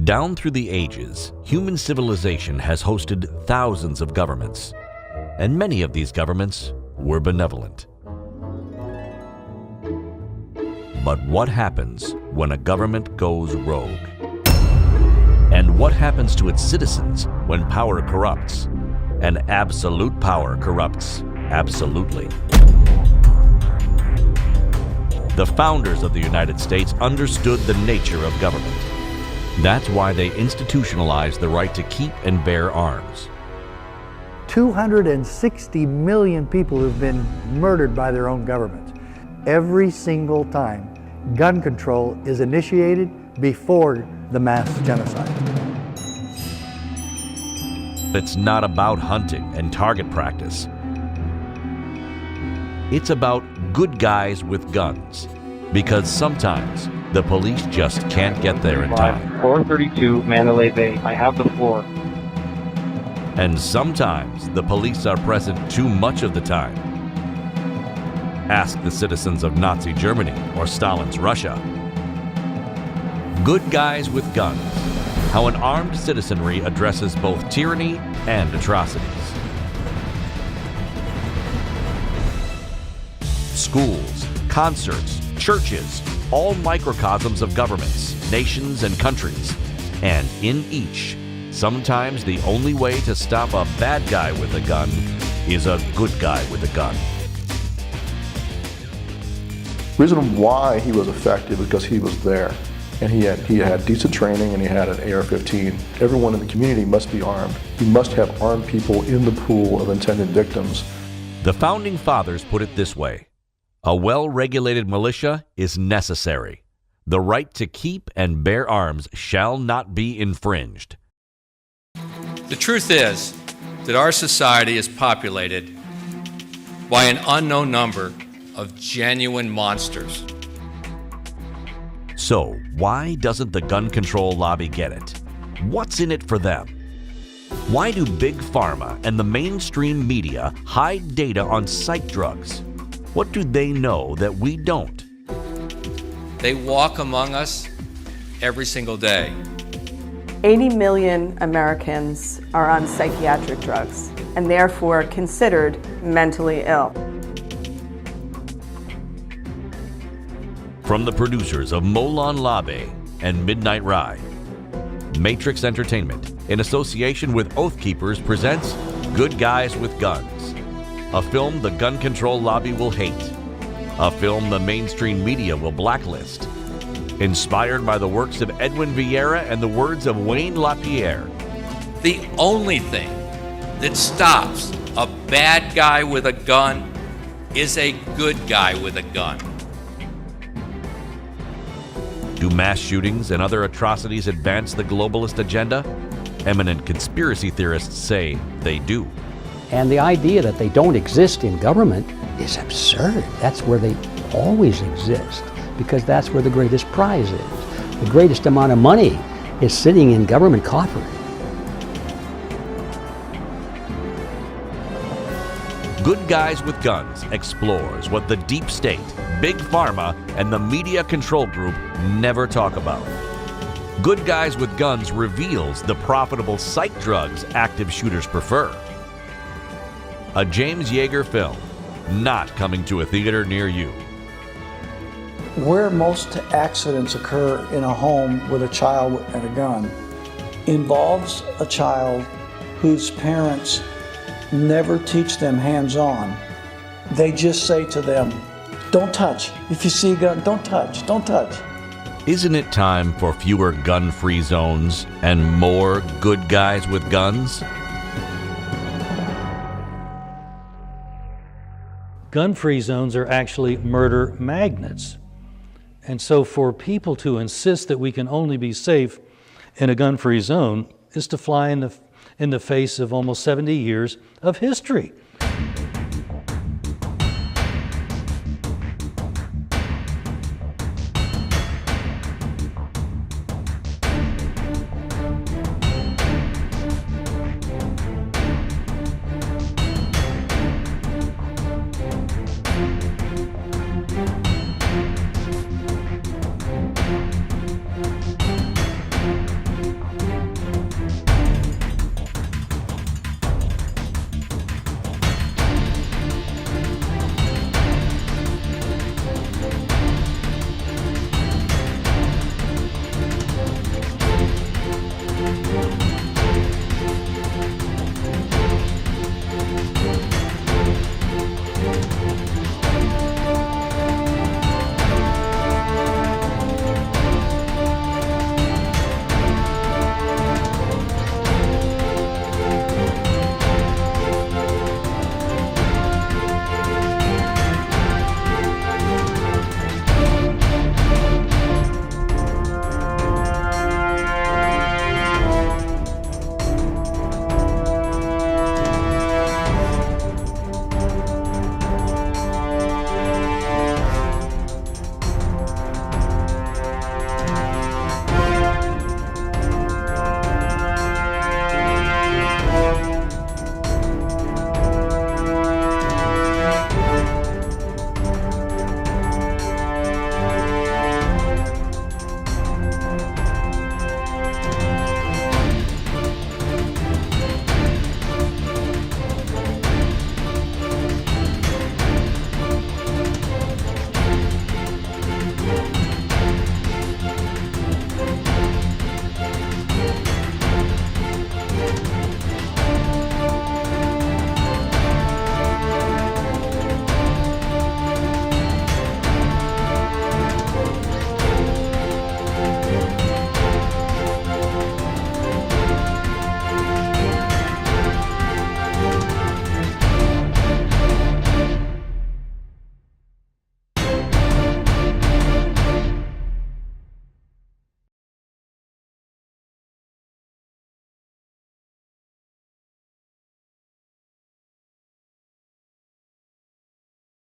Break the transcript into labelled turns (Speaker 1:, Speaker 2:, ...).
Speaker 1: Down through the ages, human civilization has hosted thousands of governments, and many of these governments were benevolent. But what happens when a government goes rogue? And what happens to its citizens when power corrupts? And absolute power corrupts absolutely. The founders of the United States understood the nature of government. That's why they institutionalized the right to keep and bear arms.
Speaker 2: 260 million people who've been murdered by their own governments. Every single time, gun control is initiated before the mass genocide.
Speaker 1: It's not about hunting and target practice. It's about good guys with guns, because sometimes the police just can't get there in time.
Speaker 3: 432 Mandalay Bay, I have the floor.
Speaker 1: And sometimes the police are present too much of the time. Ask the citizens of Nazi Germany or Stalin's Russia. Good Guys with Guns, how an armed citizenry addresses both tyranny and atrocities. Schools, concerts, churches, all microcosms of governments, nations, and countries. And in each, sometimes the only way to stop a bad guy with a gun is a good guy with a gun.
Speaker 4: The reason why he was effective is because he was there. And he had decent training, and he had an AR-15. Everyone in the community must be armed. You must have armed people in the pool of intended victims.
Speaker 1: The Founding Fathers put it this way: a well-regulated militia is necessary. The right to keep and bear arms shall not be infringed.
Speaker 5: The truth is that our society is populated by an unknown number of genuine monsters.
Speaker 1: So, why doesn't the gun control lobby get it? What's in it for them? Why do Big Pharma and the mainstream media hide data on psych drugs? What do they know that we don't?
Speaker 5: They walk among us every single day.
Speaker 6: 80 million Americans are on psychiatric drugs and therefore considered mentally ill.
Speaker 1: From the producers of Molon Labe and Midnight Ride, Matrix Entertainment, in association with Oath Keepers, presents Good Guys with Guns, a film the gun control lobby will hate, a film the mainstream media will blacklist, inspired by the works of Edwin Vieira and the words of Wayne LaPierre.
Speaker 5: The only thing that stops a bad guy with a gun is a good guy with a gun.
Speaker 1: Do mass shootings and other atrocities advance the globalist agenda? Eminent conspiracy theorists say they do.
Speaker 7: And the idea that they don't exist in government is absurd. That's where they always exist, because that's where the greatest prize is. The greatest amount of money is sitting in government coffers.
Speaker 1: Good Guys with Guns explores what the deep state, Big Pharma, and the media control group never talk about. Good Guys with Guns reveals the profitable psych drugs active shooters prefer. A James Jaeger film, not coming to a theater near you.
Speaker 8: Where most accidents occur in a home with a child and a gun involves a child whose parents never teach them hands-on. They just say to them, "Don't touch. If you see a gun, don't touch, don't touch."
Speaker 1: Isn't it time for fewer gun-free zones and more good guys with guns?
Speaker 9: Gun-free zones are actually murder magnets. And so for people to insist that we can only be safe in a gun-free zone is to fly in the face of almost 70 years of history.